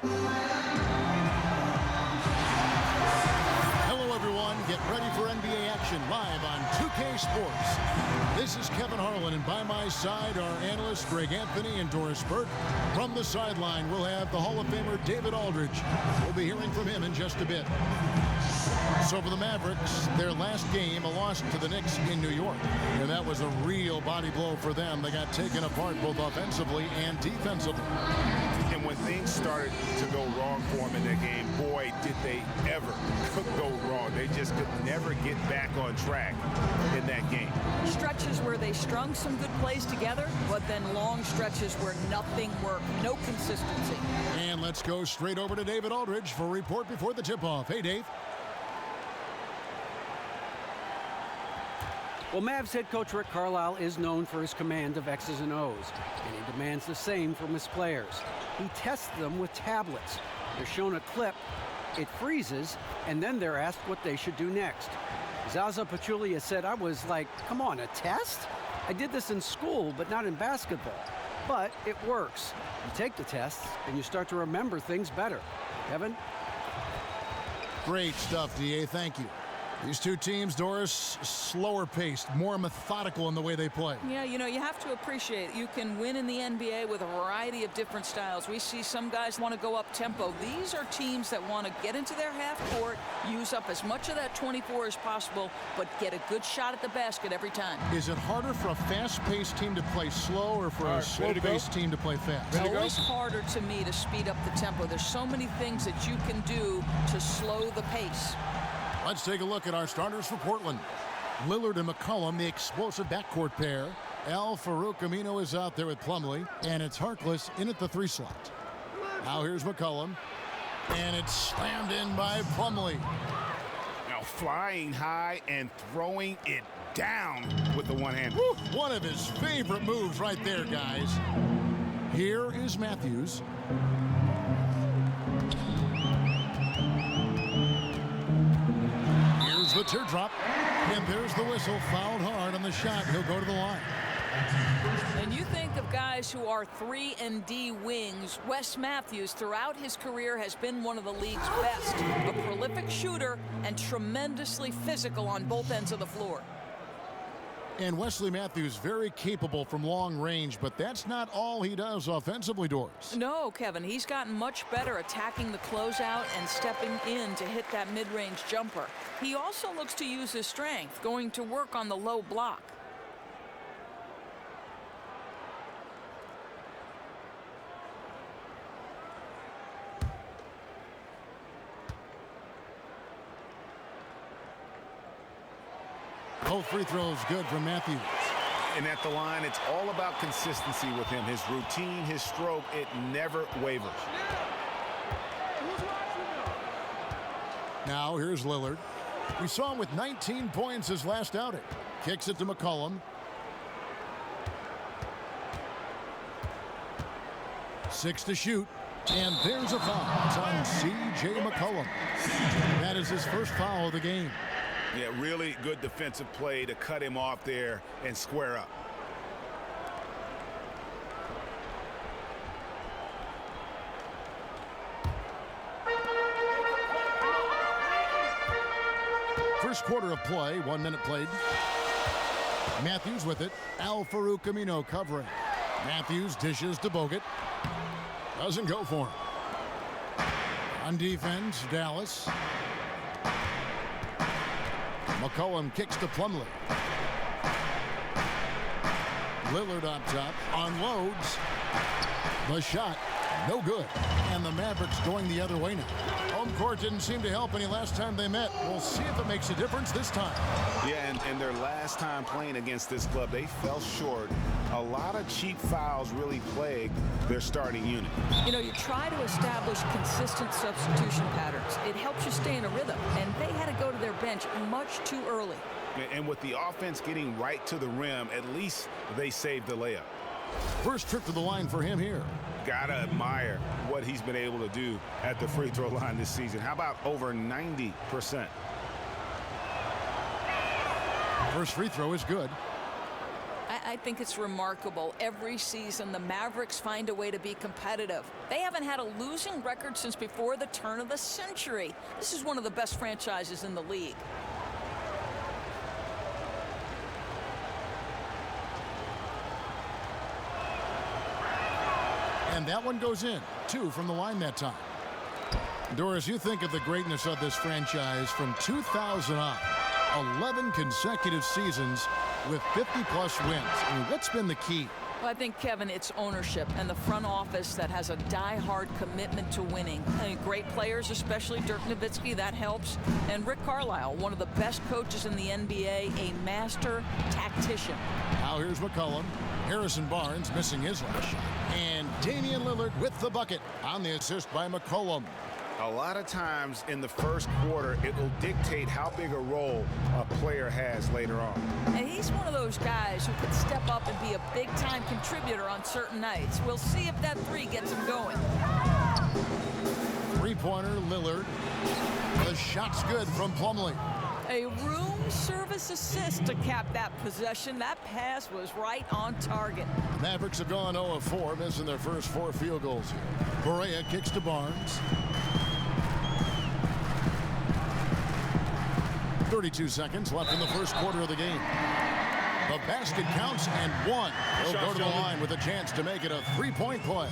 Hello, everyone. Get ready for NBA action live on 2K Sports. This is Kevin Harlan, and by my side are analysts Greg Anthony and Doris Burke. From the sideline, we'll have the Hall of Famer David Aldridge. We'll be hearing from him in just a bit. So for the Mavericks, their last game, a loss to the Knicks in New York. And that was a real body blow for them. They got taken apart both offensively and defensively. And when things started to go wrong for them in that game, boy, did they ever go wrong. They just could never get back on track in that game. Stretches where they strung some good plays together, but then long stretches where nothing worked, no consistency. And let's go straight over to David Aldridge for a report before the tip-off. Hey, Dave. Well, Mavs head coach Rick Carlisle is known for his command of X's and O's, and he demands the same from his players. He tests them with tablets. They're shown a clip, it freezes, and then they're asked what they should do next. Zaza Pachulia said, I was like, come on, a test? I did this in school, but not in basketball. But it works. You take the tests, and you start to remember things better. Kevin? Great stuff, DA. Thank you. These two teams, Doris, slower paced, more methodical in the way they play. Yeah, you know, you have to appreciate you can win in the NBA with a variety of different styles. We see some guys want to go up tempo. These are teams that want to get into their half court, use up as much of that 24 as possible, but get a good shot at the basket every time. Is it harder for a fast-paced team to play slow or for a slow-paced team to play fast? It's always harder to me to speed up the tempo. There's so many things that you can do to slow the pace. Let's take a look at our starters for Portland. Lillard and McCollum, the explosive backcourt pair. Al-Farouq Amino is out there with Plumlee, and it's Harkless in at the 3 slot. Now here's McCollum, and it's slammed in by Plumlee. Now flying high and throwing it down with the one hand. One of his favorite moves right there, guys. Here is Matthews. The teardrop, and there's the whistle. Fouled hard on the shot. He'll go to the line. And you think of guys who are 3 and D wings. Wes Matthews, throughout his career, has been one of the league's best. A prolific shooter and tremendously physical on both ends of the floor. And Wesley Matthews, very capable from long range, but that's not all he does offensively, Doris. No, Kevin, he's gotten much better attacking the closeout and stepping in to hit that mid-range jumper. He also looks to use his strength, going to work on the low block. Both free throws good from Matthews. And at the line, it's all about consistency with him. His routine, his stroke, it never wavers. Now here's Lillard. We saw him with 19 points his last outing. Kicks it to McCollum. 6 to shoot. And there's a foul. It's on C.J. McCollum. That is his first foul of the game. Yeah, really good defensive play to cut him off there and square up. First quarter of play, 1 minute played. Matthews with it. Al-Farouq Amino covering. Matthews dishes to Bogut. Doesn't go for him. On defense, Dallas. McCollum kicks to Plumlee. Lillard up top, unloads. The shot, no good. And the Mavericks going the other way now. Home court didn't seem to help any last time they met. We'll see if it makes a difference this time. Yeah, and their last time playing against this club, they fell short. A lot of cheap fouls really plagued their starting unit. You know, you try to establish consistent substitution patterns. It helps you stay in a rhythm, and they had to go to their bench much too early. And with the offense getting right to the rim, at least they saved the layup. First trip to the line for him here. Gotta admire what he's been able to do at the free throw line this season. How about over 90%? First free throw is good. I think it's remarkable. Every season, the Mavericks find a way to be competitive. They haven't had a losing record since before the turn of the century. This is one of the best franchises in the league. And that one goes in. 2 from the line that time. Doris, you think of the greatness of this franchise from 2000 on. 11 consecutive seasons with 50-plus wins. I mean, what's been the key? Well, I think, Kevin, it's ownership and the front office that has a die-hard commitment to winning. I mean, great players, especially Dirk Nowitzki, that helps. And Rick Carlisle, one of the best coaches in the NBA, a master tactician. Now here's McCollum. Harrison Barnes missing his last shot. And Damian Lillard with the bucket on the assist by McCollum. A lot of times in the first quarter, it will dictate how big a role a player has later on. And he's one of those guys who could step up and be a big-time contributor on certain nights. We'll see if that 3 gets him going. Three-pointer, Lillard. The shot's good from Plumlee. A room service assist to cap that possession. That pass was right on target. Mavericks have gone 0 of 4, missing their first 4 field goals here. Barea kicks to Barnes. 32 seconds left in the first quarter of the game. The basket counts and 1. He'll go to the line with a chance to make it a 3-point play.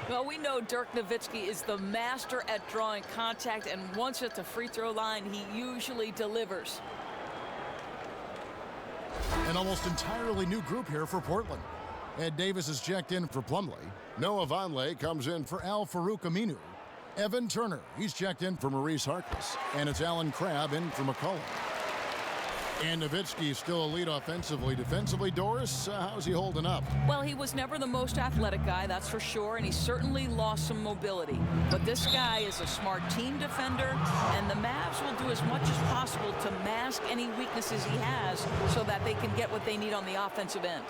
Well, we know Dirk Nowitzki is the master at drawing contact, and once at the free throw line, he usually delivers. An almost entirely new group here for Portland. Ed Davis is checked in for Plumlee. Noah Vonleh comes in for Al Farouk Aminu. Evan Turner, he's checked in for Maurice Harkless. And it's Alan Crabb in for McCollum. And Nowitzki is still a lead offensively. Defensively, Doris, how's he holding up? Well, he was never the most athletic guy, that's for sure, and he certainly lost some mobility. But this guy is a smart team defender, and the Mavs will do as much as possible to mask any weaknesses he has so that they can get what they need on the offensive end.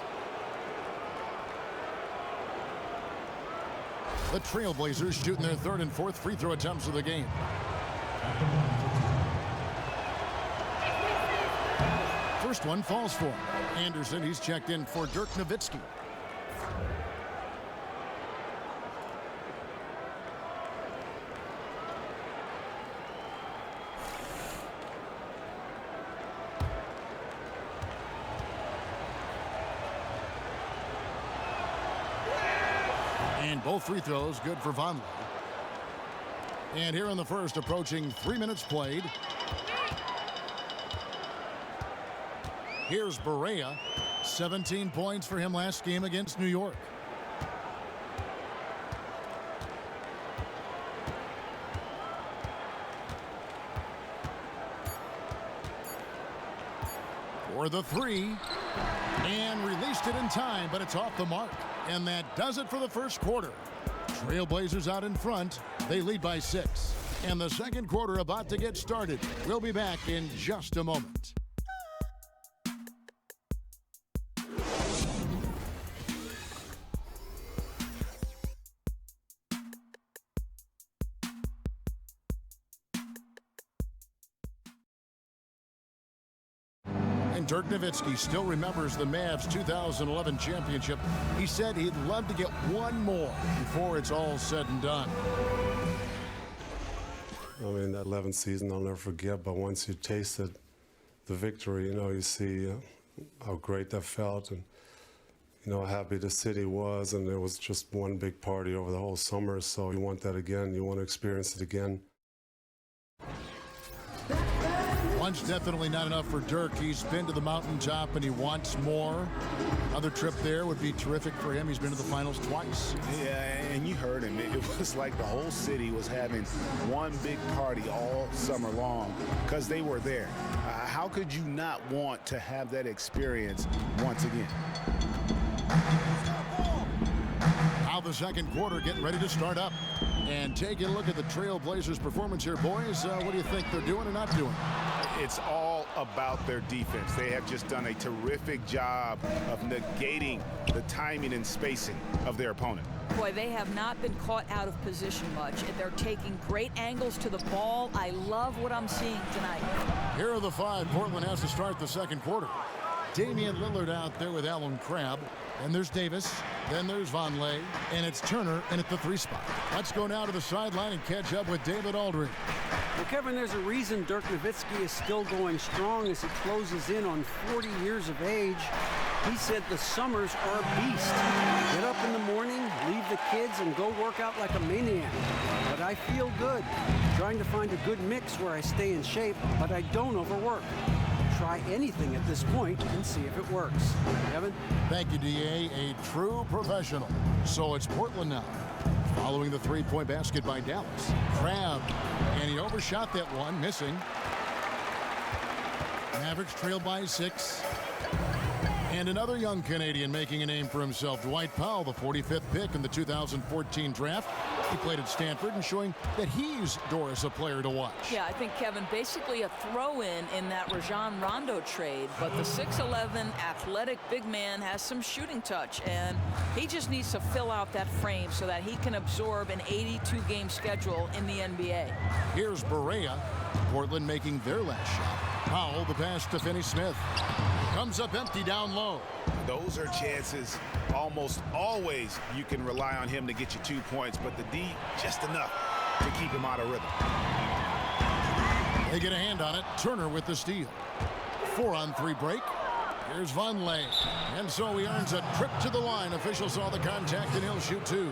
The Trailblazers shooting their 3rd and 4th free throw attempts of the game. First one falls for him. Anderson, he's checked in for Dirk Nowitzki. And both free throws good for Vonleh. And here in the first, approaching 3 minutes played. Here's Barea. 17 points for him last game against New York. For the 3. And released it in time, but it's off the mark. And that does it for the first quarter. Trailblazers out in front. They lead by 6. And the second quarter about to get started. We'll be back in just a moment. Dirk Nowitzki still remembers the Mavs 2011 championship. He said he'd love to get one more before it's all said and done. I mean, that 11th season I'll never forget, but once you tasted the victory, you know, you see how great that felt and, you know, how happy the city was, and there was just one big party over the whole summer, so you want that again, you want to experience it again. One's definitely not enough for Dirk. He's been to the mountaintop and he wants more. Another trip there would be terrific for him. He's been to the finals twice. Yeah, and you heard him. It was like the whole city was having one big party all summer long because they were there. How could you not want to have that experience once again? Now the second quarter getting ready to start up. And taking a look at the Trailblazers' performance here, boys. What do you think they're doing or not doing? It's all about their defense. They have just done a terrific job of negating the timing and spacing of their opponent. Boy, they have not been caught out of position much. They're taking great angles to the ball. I love what I'm seeing tonight. Here are the 5 Portland has to start the second quarter. Damian Lillard out there with Alan Crabb. And there's Davis. Then there's Vonleh. And it's Turner in at the 3 spot. Let's go now to the sideline and catch up with David Aldridge. Well, Kevin, there's a reason Dirk Nowitzki is still going strong as he closes in on 40 years of age. He said the summers are a beast. Get up in the morning, leave the kids, and go work out like a maniac. But I feel good. Trying to find a good mix where I stay in shape, but I don't overwork. Try anything at this point and see if it works. Kevin? Thank you, D.A., a true professional. So it's Portland now, following the 3-point basket by Dallas. Crabb, and he overshot that one, missing. Mavericks trailed by 6. And another young Canadian making a name for himself, Dwight Powell, the 45th pick in the 2014 draft. He played at Stanford and showing that he's, Doris, a player to watch. Yeah, I think, Kevin, basically a throw-in in that Rajon Rondo trade, but the 6'11" athletic big man has some shooting touch, and he just needs to fill out that frame so that he can absorb an 82-game schedule in the NBA. Here's Barea. Portland making their last shot. Powell, the pass to Finney-Smith. Comes up empty down low. Those are chances almost always you can rely on him to get you 2 points, but the D just enough to keep him out of rhythm. They get a hand on it. Turner with the steal. 4-on-3 break. Here's Vonleh. And so he earns a trip to the line. Officials saw the contact and he'll shoot 2.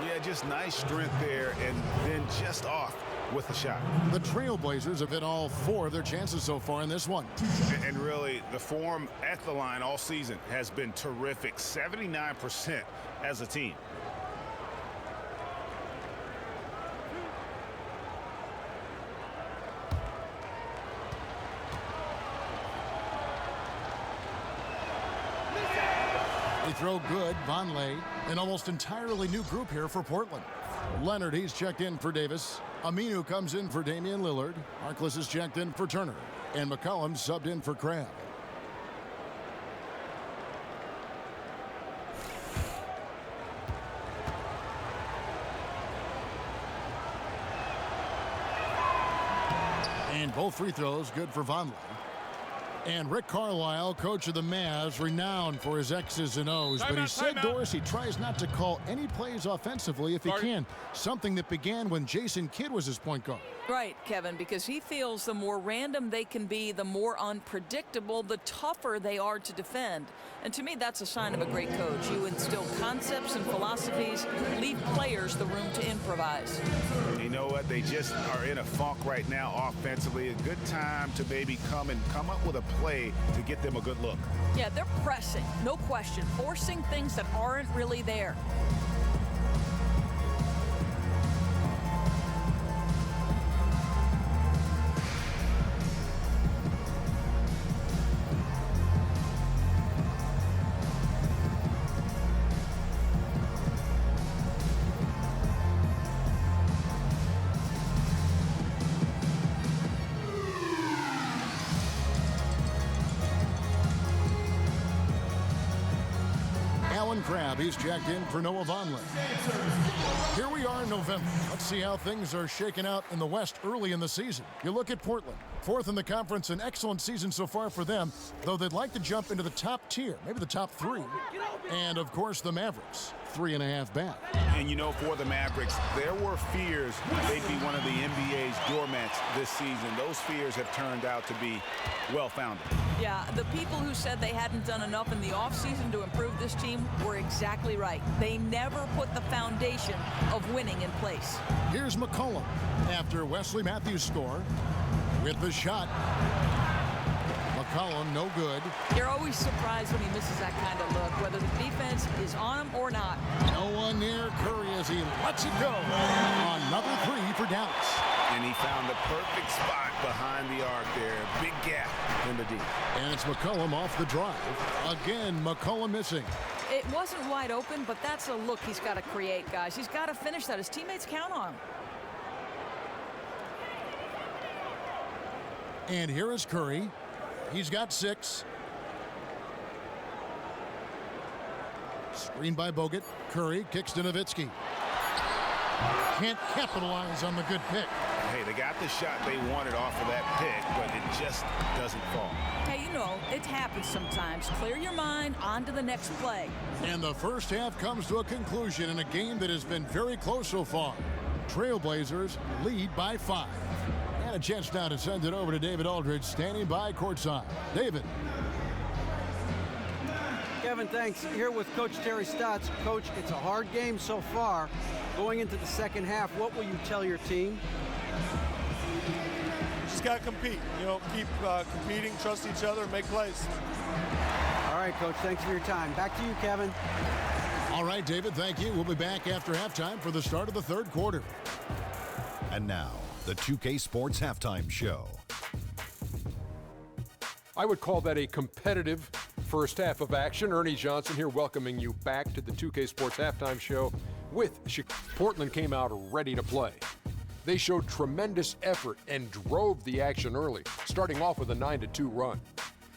Yeah, just nice strength there and then just off with the shot. The Trailblazers have hit all 4 of their chances so far in this one. And really, the form at the line all season has been terrific. 79% as a team. They throw good. Vonleh, an almost entirely new group here for Portland. Leonard, he's checked in for Davis. Aminu comes in for Damian Lillard. Harkless is checked in for Turner. And McCollum subbed in for Crabb. And both free throws good for Vonleh. And Rick Carlisle, coach of the Mavs, renowned for his X's and O's. But he said, Doris, he tries not to call any plays offensively if he can. Something that began when Jason Kidd was his point guard. Right, Kevin, because he feels the more random they can be, the more unpredictable, the tougher they are to defend. And to me, that's a sign of a great coach. You instill concepts and philosophies, leave players the room to improvise. You know what? They just are in a funk right now offensively. A good time to maybe come up with a play to get them a good look. Yeah, they're pressing, no question, forcing things that aren't really there. Crabb, he's checked in for Noah Vonleh. Here we are in November. Let's see how things are shaking out in the West early in the season. You look at Portland, 4th in the conference, an excellent season so far for them, though they'd like to jump into the top tier, maybe the top 3. And of course the Mavericks, 3.5 back. And you know, for the Mavericks, there were fears they'd be one of the NBA's doormats this season. Those fears have turned out to be well-founded. Yeah, the people who said they hadn't done enough in the offseason to improve this team were exactly right. They never put the foundation of winning in place. Here's McCollum after Wesley Matthews' score with the shot. McCollum, no good. You're always surprised when he misses that kind of look, whether the defense is on him or not. No one near Curry as he lets it go. Another 3 for Dallas. And he found the perfect spot behind the arc there. Big gap in the D. And it's McCollum off the drive. Again, McCollum missing. It wasn't wide open, but that's a look he's got to create, guys. He's got to finish that. His teammates count on him. And here is Curry. He's got 6. Screen by Bogut. Curry kicks to Nowitzki. Can't capitalize on the good pick. Hey, they got the shot they wanted off of that pick, but it just doesn't fall. Hey, you know, it happens sometimes. Clear your mind, on to the next play. And the first half comes to a conclusion in a game that has been very close so far. Trailblazers lead by 5. And a chance now to send it over to David Aldridge, standing by courtside. David. Kevin, thanks. Here with Coach Terry Stotts. Coach, it's a hard game so far. Going into the second half, what will you tell your team? Just got to compete. You know, keep competing, trust each other, and make plays. All right, Coach, thanks for your time. Back to you, Kevin. All right, David, thank you. We'll be back after halftime for the start of the third quarter. And now, the 2K Sports Halftime Show. I would call that a competitive first half of action. Ernie Johnson here welcoming you back to the 2K Sports Halftime Show with Portland came out ready to play. They showed tremendous effort and drove the action early, starting off with a 9-2 run.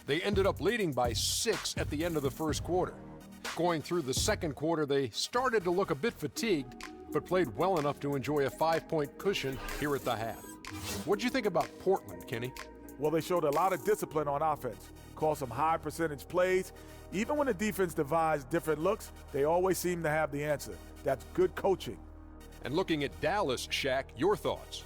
They ended up leading by 6 at the end of the first quarter. Going through the second quarter, they started to look a bit fatigued, but played well enough to enjoy a 5-point cushion here at the half. What'd you think about Portland, Kenny? Well, they showed a lot of discipline on offense, called some high percentage plays. Even when the defense devised different looks, they always seem to have the answer. That's good coaching. And looking at Dallas, Shaq, your thoughts?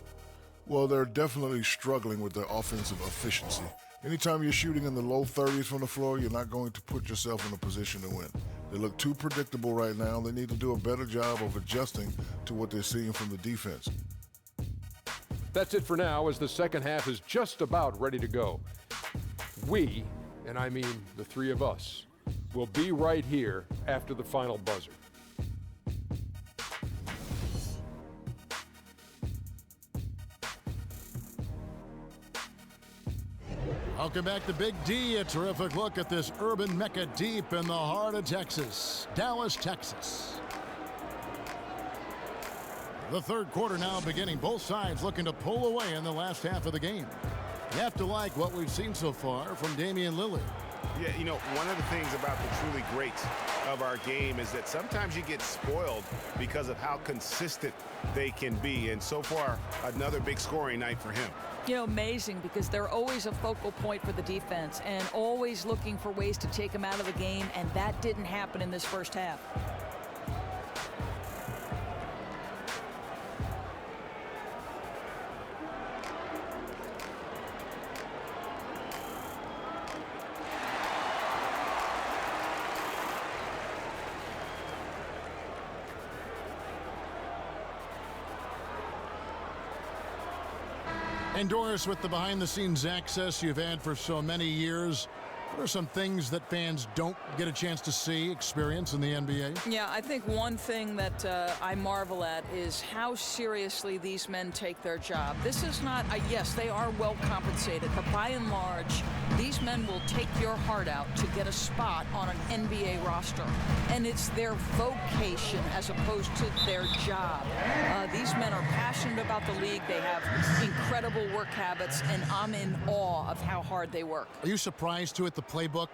Well, they're definitely struggling with their offensive efficiency. Anytime you're shooting in the low 30s from the floor, you're not going to put yourself in a position to win. They look too predictable right now. They need to do a better job of adjusting to what they're seeing from the defense. That's it for now, as the second half is just about ready to go. We, and I mean the three of us, will be right here after the final buzzer. Welcome back to Big D. A terrific look at this urban mecca deep in the heart of Texas, Dallas, Texas. The third quarter now beginning. Both sides looking to pull away in the last half of the game. You have to like what we've seen so far from Damian Lillard. Yeah, you know, one of the things about the truly greats of our game is that sometimes you get spoiled because of how consistent they can be. And so far, another big scoring night for him. You know, amazing, because they're always a focal point for the defense and always looking for ways to take them out of the game, and that didn't happen in this first half. And Doris, with the behind-the-scenes access you've had for so many years, what are some things that fans don't get a chance to see, experience in the NBA? Yeah, I think one thing that I marvel at is how seriously these men take their job. This is not, yes, they are well compensated, but by and large, these men will take your heart out to get a spot on an NBA roster. And it's their vocation as opposed to their job. These men are passionate about the league. They have incredible work habits, and I'm in awe of how hard they work. Are you surprised, too, at the playbook?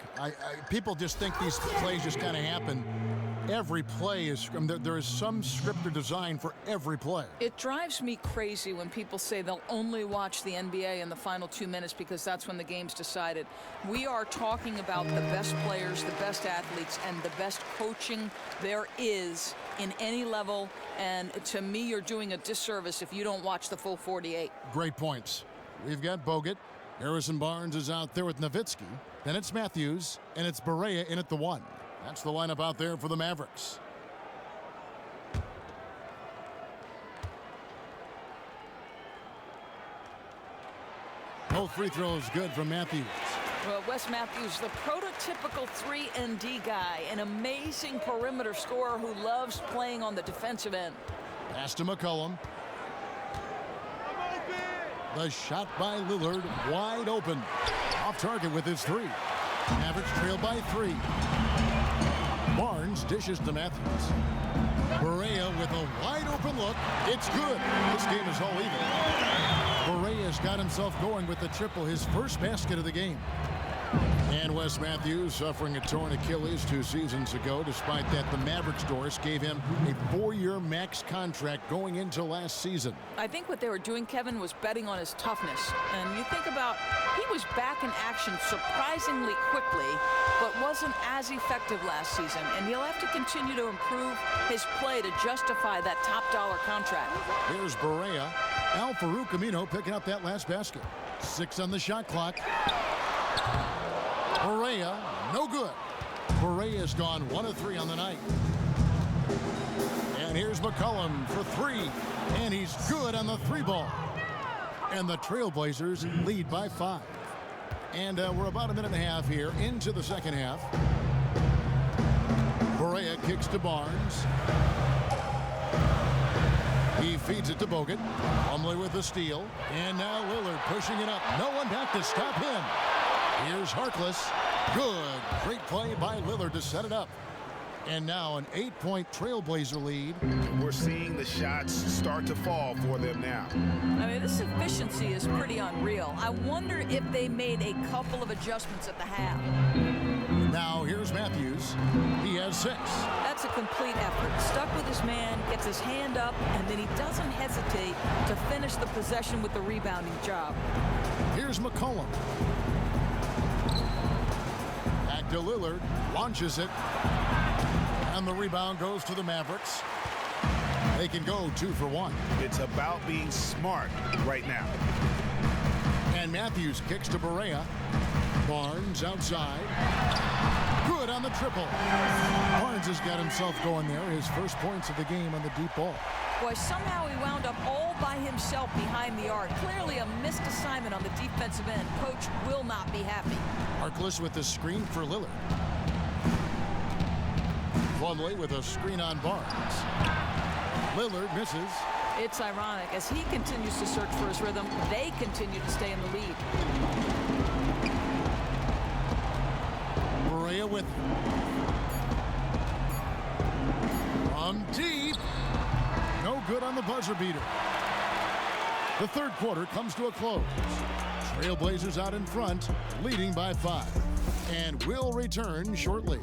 People just think these plays just kind of happen. Every play is, there is some script or design for every play. It drives me crazy when people say they'll only watch the NBA in the final 2 minutes because that's when the game's decided. We are talking about the best players, the best athletes, and the best coaching there is in any level. And to me, you're doing a disservice if you don't watch the full 48. Great points. We've got Bogut. Harrison Barnes is out there with Nowitzki. Then it's Matthews, and it's Barea in at the 1. That's the lineup out there for the Mavericks. Both free throws good from Matthews. Well, Wes Matthews, the prototypical 3-and-D guy, an amazing perimeter scorer who loves playing on the defensive end. Pass to McCollum. The shot by Lillard, wide open. Off target with his 3. Mavericks trail by 3. Barnes dishes to Matthews. Barea with a wide open look. It's good. This game is all even. Barea's got himself going with the triple, his first basket of the game. And Wes Matthews suffering a torn Achilles 2 seasons ago. Despite that, the Mavericks, Doris, gave him a 4-year max contract going into last season. I think what they were doing, Kevin, was betting on his toughness. And you think about, he was back in action surprisingly quickly, but wasn't as effective last season. And he'll have to continue to improve his play to justify that top dollar contract. Here's Barea. Al Farouk Amino picking up that last basket. 6 on the shot clock. Barea, no good. Barea's gone 1 of 3 on the night. And here's McCollum for 3. And he's good on the 3 ball. And the Trailblazers lead by 5. And we're about a minute and a half here into the second half. Barea kicks to Barnes. He feeds it to Bogut. Plumlee with the steal. And now Lillard pushing it up. No one back to stop him. Here's Harkless. Good. Great play by Lillard to set it up. And now an 8-point Trailblazer lead. We're seeing the shots start to fall for them now. I mean, this efficiency is pretty unreal. I wonder if they made a couple of adjustments at the half. Now here's Matthews. He has 6. That's a complete effort. Stuck with his man, gets his hand up, and then he doesn't hesitate to finish the possession with the rebounding job. Here's McCollum. Back to Lillard. Launches it. And the rebound goes to the Mavericks. They can go 2 for 1. It's about being smart right now. And Matthews kicks to Barea. Barnes outside. Good on the triple. Barnes has got himself going there. His first points of the game on the deep ball. Boy, somehow he wound up all by himself behind the arc. Clearly a missed assignment on the defensive end. Coach will not be happy. Harkless with the screen for Lillard. Plumlee with a screen on Barnes. Lillard misses. It's ironic. As he continues to search for his rhythm, they continue to stay in the lead. Barea with from deep. No good on the buzzer beater. The third quarter comes to a close. Trailblazers out in front, leading by 5. And will return shortly.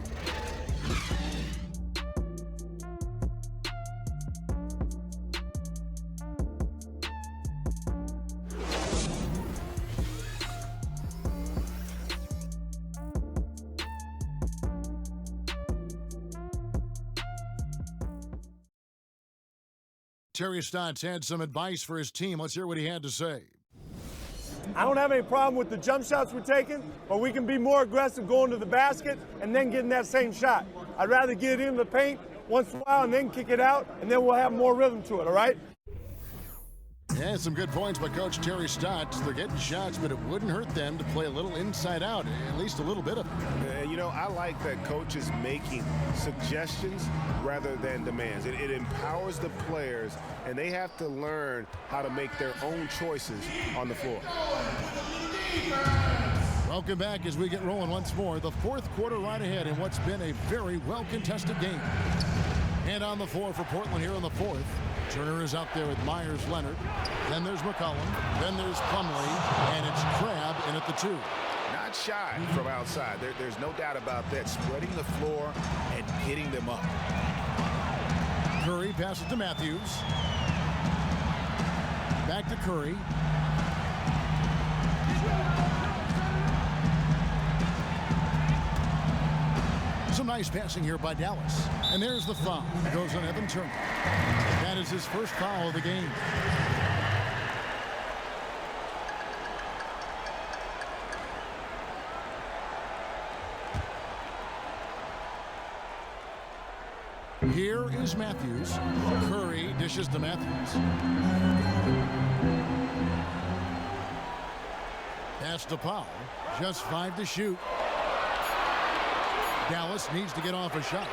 Terry Stotts had some advice for his team. Let's hear what he had to say. I don't have any problem with the jump shots we're taking, but we can be more aggressive going to the basket and then getting that same shot. I'd rather get it in the paint once in a while and then kick it out, and then we'll have more rhythm to it, all right? Yeah, some good points by Coach Terry Stotts. They're getting shots, but it wouldn't hurt them to play a little inside out, at least a little bit of it. You know, I like that coach is making suggestions rather than demands. It empowers the players, and they have to learn how to make their own choices on the floor. Welcome back as we get rolling once more. The fourth quarter right ahead in what's been a very well-contested game. And on the floor for Portland here in the fourth. Turner is out there with Myers-Leonard. Then there's McCollum. Then there's Plumlee. And it's Crabbe in at the 2. Not shy from outside. There's no doubt about that. Spreading the floor and hitting them up. Curry passes to Matthews. Back to Curry. Some nice passing here by Dallas. And there's the foul. It goes on Evan Turner. That is his first foul of the game. Here is Matthews. Curry dishes to Matthews. Pass to Powell. Just 5 to shoot. Dallas needs to get off a shot.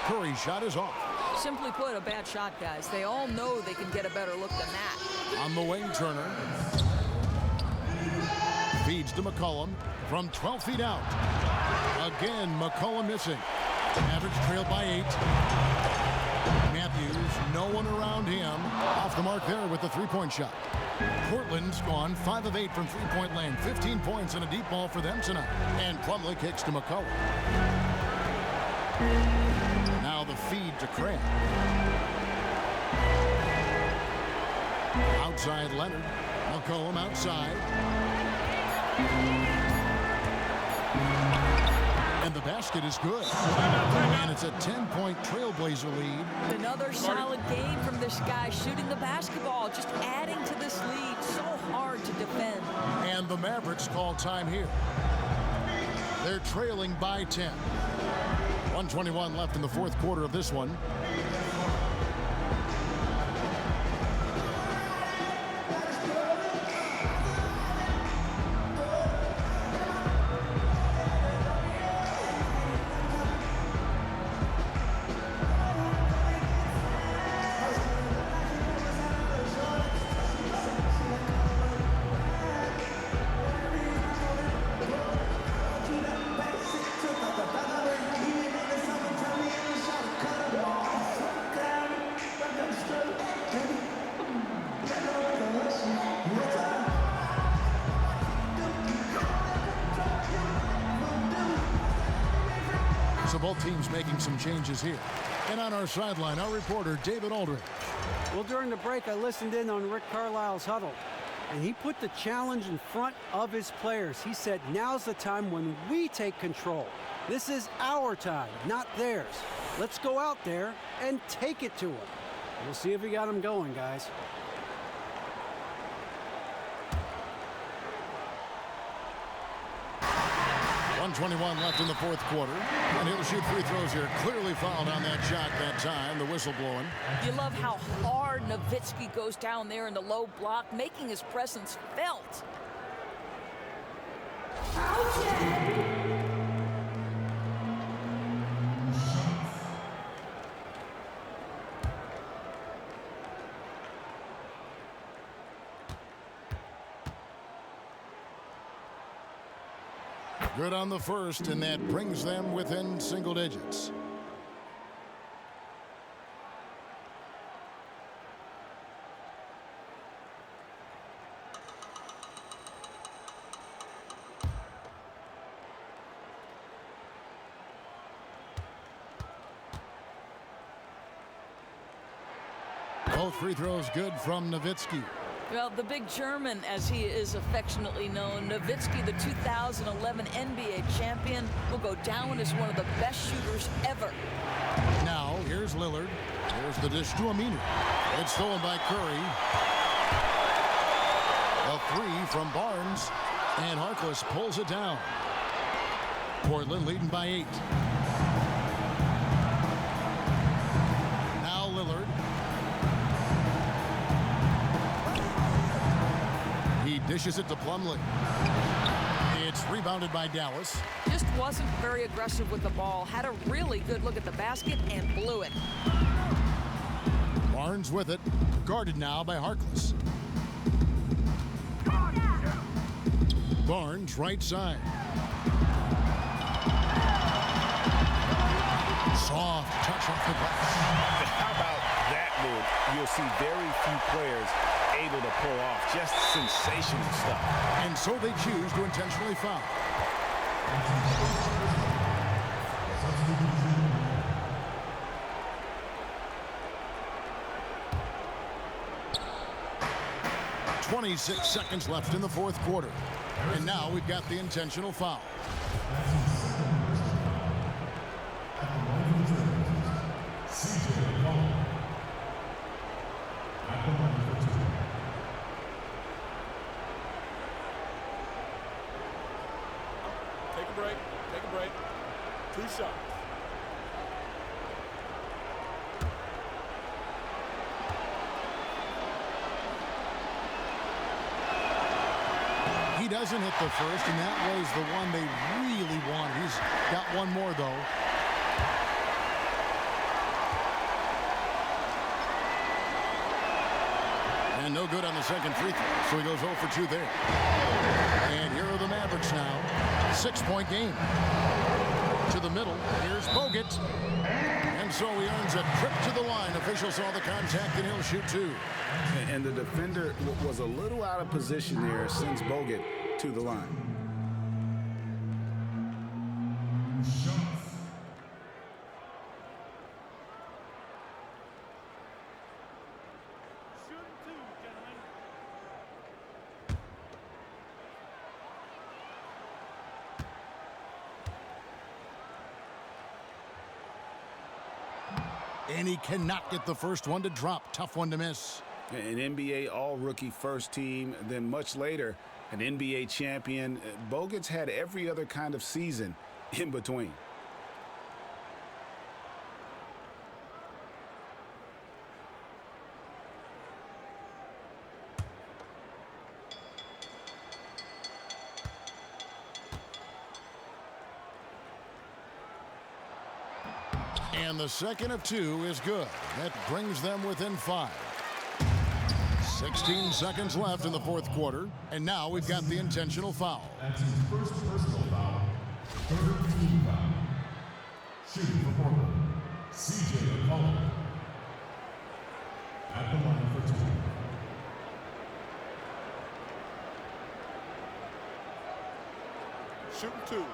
Curry's shot is off. Simply put, a bad shot, guys. They all know they can get a better look than that. On the wing, Turner. Feeds to McCollum from 12 feet out. Again, McCollum missing. Mavericks trailed by 8. Matthews, no one around him. off the mark there with the three-point shot. Portland's gone 5 of 8 from three-point land. 15 points and a deep ball for them tonight. And Plumlee kicks to McCullough. Now the feed to Craig. Outside Leonard. McCollum outside. And the basket is good. And it's a 10-point Trailblazer lead. Another solid game from this guy shooting the basketball, just adding to this lead. So hard to defend. And the Mavericks call time here. They're trailing by 10. 1:21 left in the fourth quarter of this one. So both teams making some changes here. And on our sideline, our reporter, David Aldridge. Well, during the break, I listened in on Rick Carlisle's huddle, and he put the challenge in front of his players. He said, now's the time when we take control. This is our time, not theirs. Let's go out there and take it to them. We'll see if we got them going, guys. .121 left in the fourth quarter. And he'll shoot free throws here. Clearly fouled on that shot that time. The whistle blowing. You love how hard Nowitzki goes down there in the low block, making his presence felt. Good on the first, and that brings them within single digits. Both free throws good from Nowitzki. Well, the big German, as he is affectionately known, Nowitzki, the 2011 NBA champion, will go down as one of the best shooters ever. Now, here's Lillard. Here's the dish to Aminu. It's stolen by Curry. A three from Barnes. And Harkless pulls it down. Portland leading by 8. Now Lillard. He dishes it to Plumlee. It's rebounded by Dallas. Just wasn't very aggressive with the ball. Had a really good look at the basket and blew it. Barnes with it. Guarded now by Harkless. Barnes right side. Soft touch off the glass. How about that move? You'll see very few players able to pull off just sensational stuff. And so they choose to intentionally foul. .26 seconds left in the fourth quarter. And now we've got the intentional foul. Take a break. Take a break. 2 shots. He doesn't hit the first, and that was the one they really wanted. He's got one more, though. And no good on the second free throw, so he goes 0 for 2 there. And here are the Mavericks now. 6-point game. To the middle, here's Bogut. And so he earns a trip to the line. Officials saw the contact, and he'll shoot 2. And the defender was a little out of position there, sends Bogut to the line. And he cannot get the first one to drop. Tough one to miss. An NBA all-rookie first team, then much later, an NBA champion. Bogut's had every other kind of season in between. And the second of two is good. That brings them within 5. 16 seconds left in the fourth quarter, and now we've got the intentional foul. That's his first personal foul. Third team foul. Shooting for Portland, CJ McCollum. At the line for 2. Shooting 2.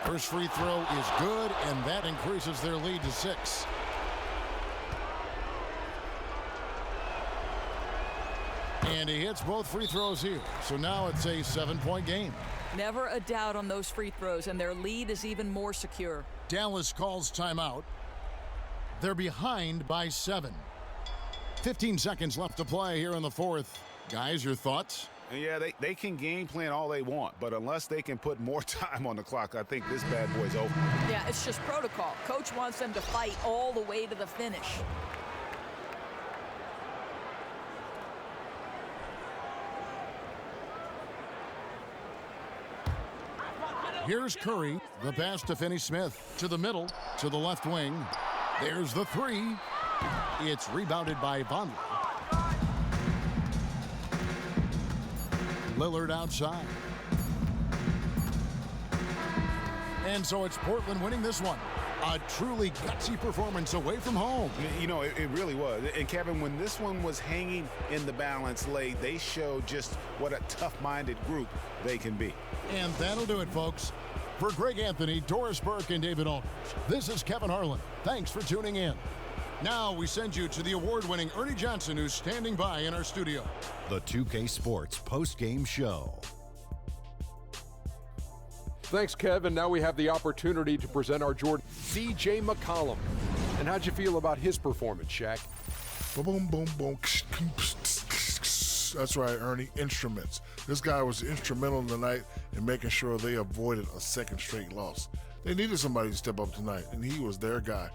First free throw is good, and that increases their lead to 6. And he hits both free throws here. So now it's a 7-point game. Never a doubt on those free throws, and their lead is even more secure. Dallas calls timeout. They're behind by 7. 15 seconds left to play here in the fourth. Guys, your thoughts? Yeah, they can game plan all they want, but unless they can put more time on the clock, I think this bad boy's over. Yeah, it's just protocol. Coach wants them to fight all the way to the finish. Here's Curry, the pass to Finney-Smith, to the middle, to the left wing. There's the 3. It's rebounded by Vonleh. Lillard outside. And so it's Portland winning this one. A truly gutsy performance away from home. You know, it really was. And Kevin, when this one was hanging in the balance late, they showed just what a tough-minded group they can be. And that'll do it, folks. For Greg Anthony, Doris Burke, and David Aldridge, this is Kevin Harlan. Thanks for tuning in. Now we send you to the award-winning Ernie Johnson, who's standing by in our studio. The 2K Sports Postgame Show. Thanks, Kevin. Now we have the opportunity to present our Jordan, C.J. McCollum. And how'd you feel about his performance, Shaq? Boom, boom, boom. That's right, Ernie. Instruments. This guy was instrumental tonight in making sure they avoided a second straight loss. They needed somebody to step up tonight, and he was their guy.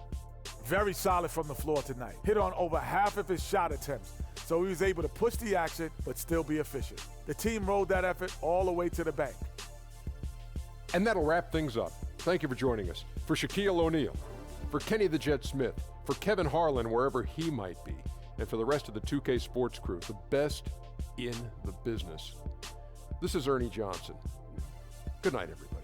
Very solid from the floor tonight. Hit on over half of his shot attempts, so he was able to push the action but still be efficient. The team rolled that effort all the way to the bank. And that'll wrap things up. Thank you for joining us. For Shaquille O'Neal, for Kenny the Jet Smith, for Kevin Harlan, wherever he might be, and for the rest of the 2K Sports crew, the best in the business. This is Ernie Johnson. Good night, everybody.